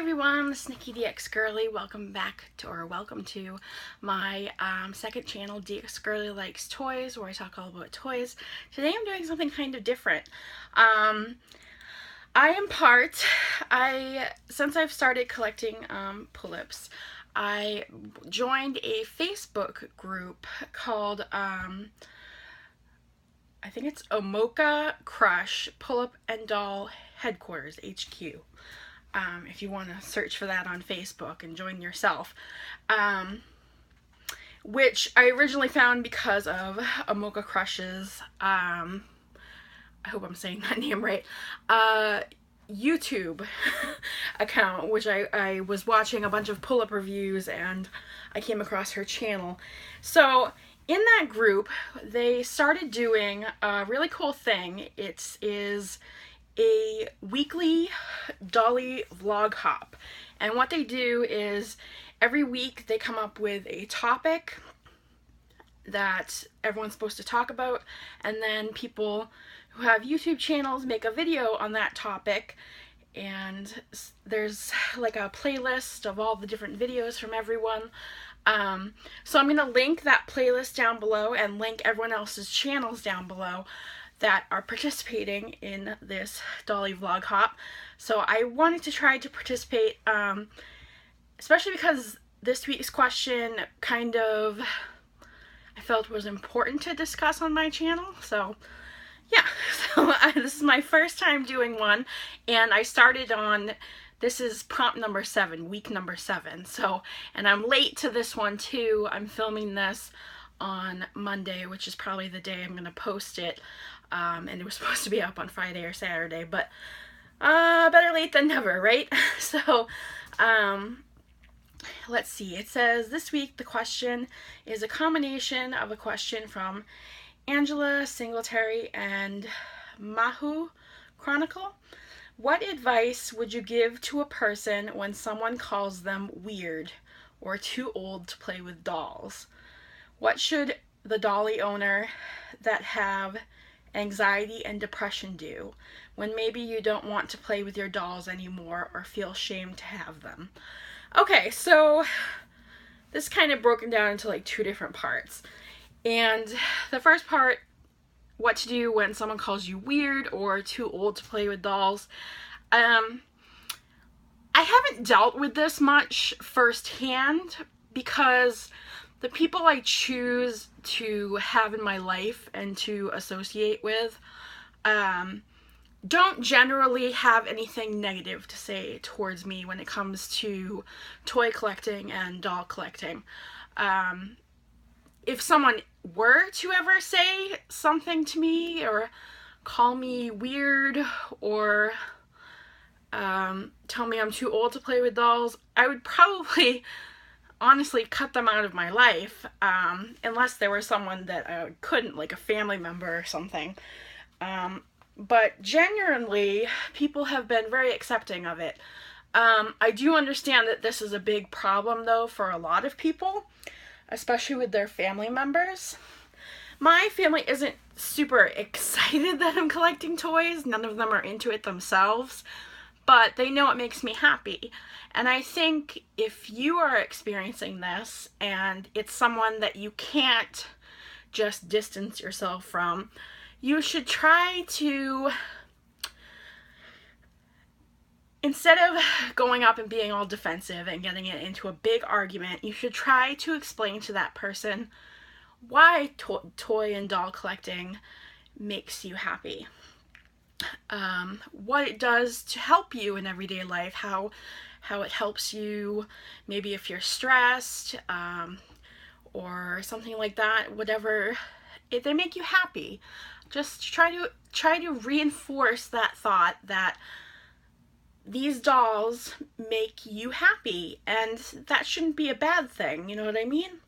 everyone, this is Nikki dxgirly. Welcome to my second channel, dxgirly Likes Toys, where I talk all about toys. Today I'm doing something kind of different. Since I've started collecting pull-ups, I joined a Facebook group called I think it's Omoka Crush Pull-Up and Doll Headquarters HQ. If you want to search for that on Facebook and join yourself, which I originally found because of Omoka Crush's, I hope I'm saying that name right, YouTube account, which I was watching a bunch of pull-up reviews and I came across her channel. So in that group, they started doing a really cool thing. It is a weekly Dolly vlog hop, and what they do is every week they come up with a topic that everyone's supposed to talk about, and then people who have YouTube channels make a video on that topic, and there's like a playlist of all the different videos from everyone. So I'm going to link that playlist down below and link everyone else's channels down below that are participating in this Dolly vlog hop. So I wanted to try to participate, especially because this week's question kind of I felt was important to discuss on my channel. So yeah, so this is my first time doing one, and I started on, this is prompt number 7, week number 7. So, and I'm late to this one too. I'm filming this on Monday, which is probably the day I'm going to post it. And it was supposed to be up on Friday or Saturday, but better late than never, right? So, let's see. It says this week the question is a combination of a question from Angela, Singletary, and Mahou, Chronical. What advice would you give to a person when someone calls them weird or too old to play with dolls? What should the dolly owner that have anxiety and depression do when maybe you don't want to play with your dolls anymore or feel shame to have them? Okay, so this is kind of broken down into like 2 different parts. And the first part, what to do when someone calls you weird or too old to play with dolls. I haven't dealt with this much firsthand because the people I choose to have in my life and to associate with don't generally have anything negative to say towards me when it comes to toy collecting and doll collecting. If someone were to ever say something to me or call me weird or tell me I'm too old to play with dolls, I would probably honestly cut them out of my life, unless there was someone that I couldn't, like a family member or something. But genuinely, people have been very accepting of it. I do understand that this is a big problem though for a lot of people, especially with their family members. My family isn't super excited that I'm collecting toys. None of them are into it themselves, but they know it makes me happy. And I think if you are experiencing this and it's someone that you can't just distance yourself from, you should try to, instead of going up and being all defensive and getting it into a big argument, you should try to explain to that person why toy and doll collecting makes you happy. What it does to help you in everyday life, how it helps you, maybe if you're stressed, or something like that, whatever, if they make you happy. Just try to reinforce that thought that these dolls make you happy, and that shouldn't be a bad thing, you know what I mean?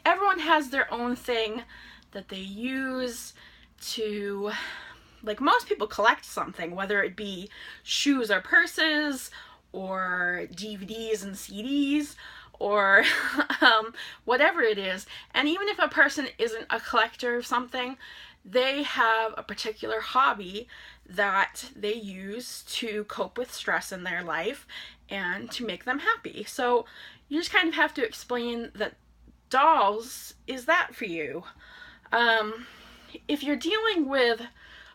Everyone has their own thing that they use to, like, most people collect something, whether it be shoes or purses or DVDs and CDs or whatever it is. And even if a person isn't a collector of something, they have a particular hobby that they use to cope with stress in their life and to make them happy. So you just kind of have to explain that dolls is that for you. If you're dealing with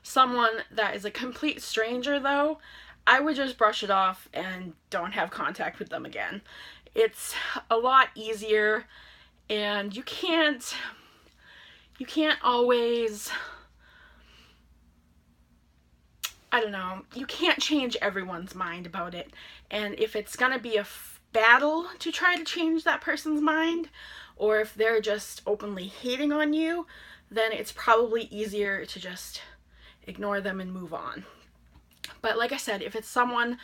someone that is a complete stranger, though, I would just brush it off and don't have contact with them again. It's a lot easier, and you can't always, I don't know, you can't change everyone's mind about it. And if it's gonna be a battle to try to change that person's mind, or if they're just openly hating on you, then it's probably easier to just ignore them and move on. But like I said, if it's someone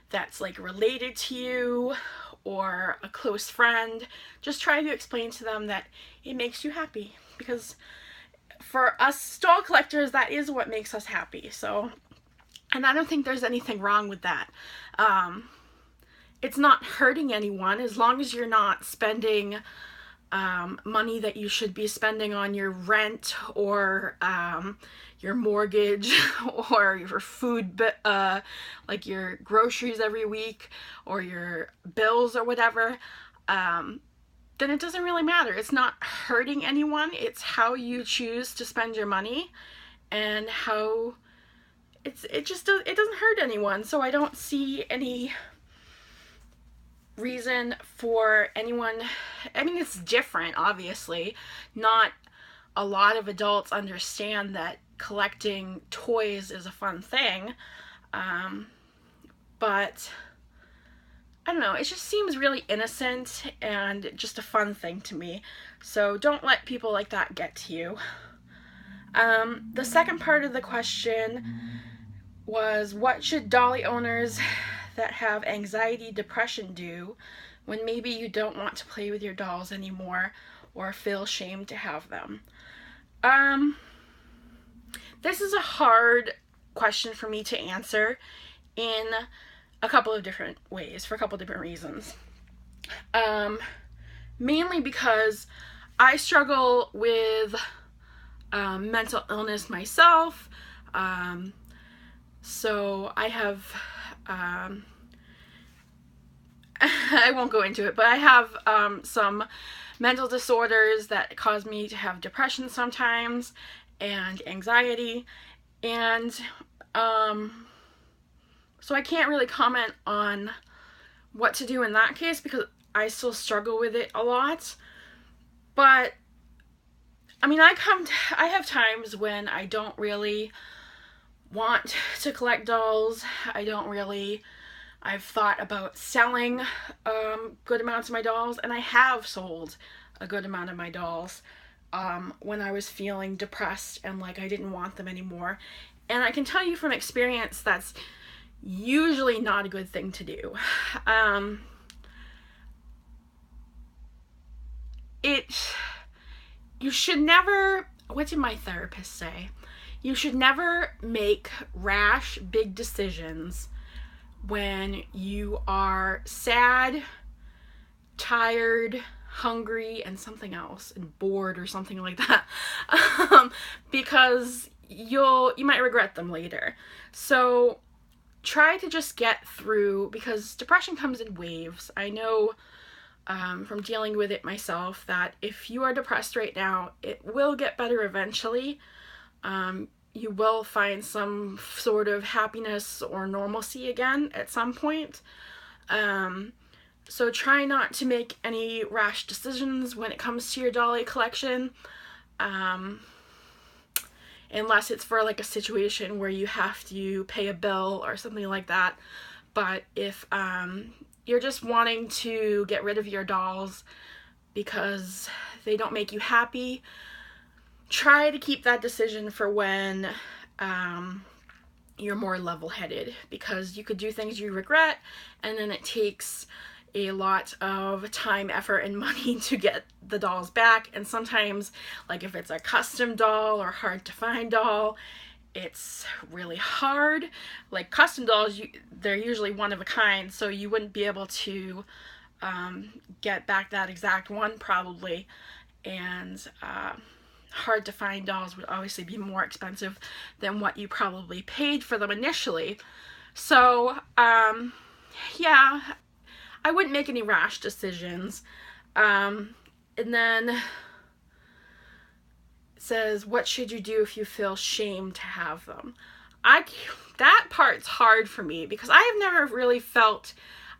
that's like related to you or a close friend, just try to explain to them that it makes you happy, because for us doll collectors, that is what makes us happy. So, and I don't think there's anything wrong with that. It's not hurting anyone as long as you're not spending money that you should be spending on your rent or your mortgage or your food, like your groceries every week or your bills or whatever, then it doesn't really matter. It's not hurting anyone. It's how you choose to spend your money and how it doesn't hurt anyone. So I don't see any reason for anyone. I mean, it's different, obviously. Not a lot of adults understand that collecting toys is a fun thing, but I don't know, it just seems really innocent and just a fun thing to me. So don't let people like that get to you. The second part of the question was, what should dolly owners that have anxiety, depression do when maybe you don't want to play with your dolls anymore or feel shame to have them? This is a hard question for me to answer in a couple of different ways, for a couple of different reasons. Mainly because I struggle with mental illness myself. So I have, I won't go into it, but I have some mental disorders that cause me to have depression sometimes and anxiety, and so I can't really comment on what to do in that case because I still struggle with it a lot. But I mean, I have times when I don't really want to collect dolls. I've thought about selling good amounts of my dolls, and I have sold a good amount of my dolls when I was feeling depressed and like I didn't want them anymore. And I can tell you from experience that's usually not a good thing to do. You should never, what did my therapist say? You should never make rash, big decisions when you are sad, tired, hungry, and something else, and bored or something like that, because you might regret them later. So try to just get through, because depression comes in waves. I know from dealing with it myself that if you are depressed right now, it will get better eventually. You will find some sort of happiness or normalcy again at some point. So try not to make any rash decisions when it comes to your dolly collection, unless it's for like a situation where you have to pay a bill or something like that. But if you're just wanting to get rid of your dolls because they don't make you happy, try to keep that decision for when you're more level-headed, because you could do things you regret, and then it takes a lot of time, effort, and money to get the dolls back. And sometimes, like if it's a custom doll or hard to find doll, it's really hard. Like custom dolls, they're usually one of a kind, so you wouldn't be able to get back that exact one probably. And hard to find dolls would obviously be more expensive than what you probably paid for them initially. So, yeah, I wouldn't make any rash decisions. And then it says, what should you do if you feel shame to have them? That part's hard for me because I have never really felt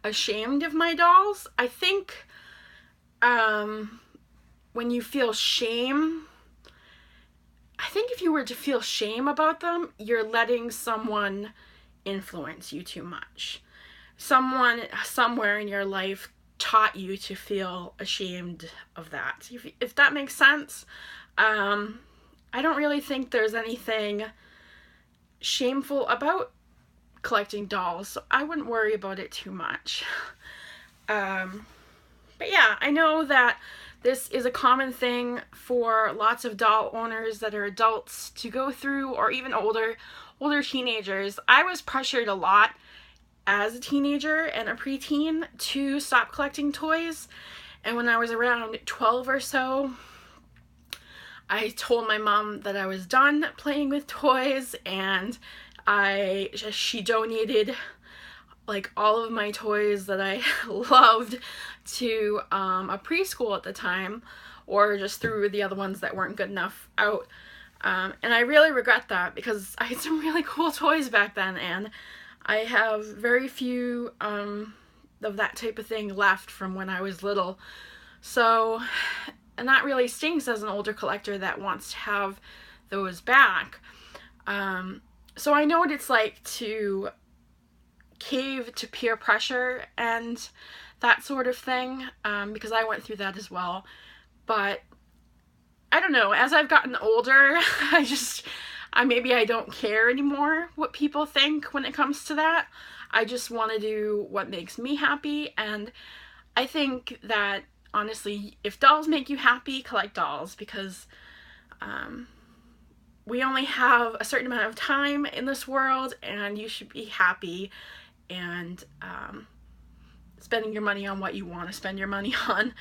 ashamed of my dolls. I think when you feel shame, I think if you were to feel shame about them, you're letting someone influence you too much. Someone somewhere in your life taught you to feel ashamed of that. If that makes sense. I don't really think there's anything shameful about collecting dolls, so I wouldn't worry about it too much. But yeah, I know that this is a common thing for lots of doll owners that are adults to go through, or even older teenagers. I was pressured a lot as a teenager and a preteen to stop collecting toys, and when I was around 12 or so, I told my mom that I was done playing with toys, and she donated like all of my toys that I loved to a preschool at the time, or just threw the other ones that weren't good enough out. And I really regret that because I had some really cool toys back then, and I have very few of that type of thing left from when I was little. So, and that really stings as an older collector that wants to have those back. So I know what it's like to cave to peer pressure and that sort of thing, because I went through that as well. But I don't know, as I've gotten older, maybe I don't care anymore what people think when it comes to that. I just want to do what makes me happy, and I think that honestly, if dolls make you happy, collect dolls, because we only have a certain amount of time in this world, and you should be happy and spending your money on what you want to spend your money on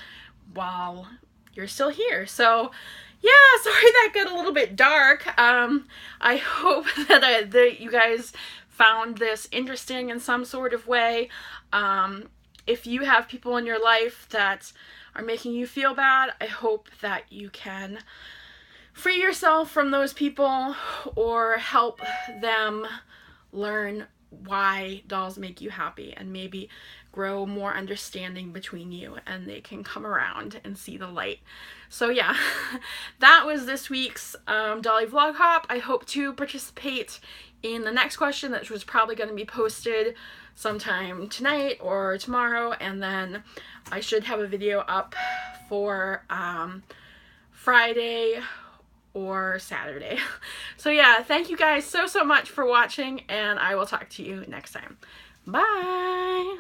while you're still here. So yeah, sorry that got a little bit dark. I hope that you guys found this interesting in some sort of way. If you have people in your life that are making you feel bad, I hope that you can free yourself from those people or help them learn why dolls make you happy, and maybe grow more understanding between you, and they can come around and see the light. So yeah, that was this week's Dolly Vlog Hop. I hope to participate in the next question, that was probably going to be posted sometime tonight or tomorrow, and then I should have a video up for Friday or Saturday. So yeah, thank you guys so much for watching, and I will talk to you next time. Bye!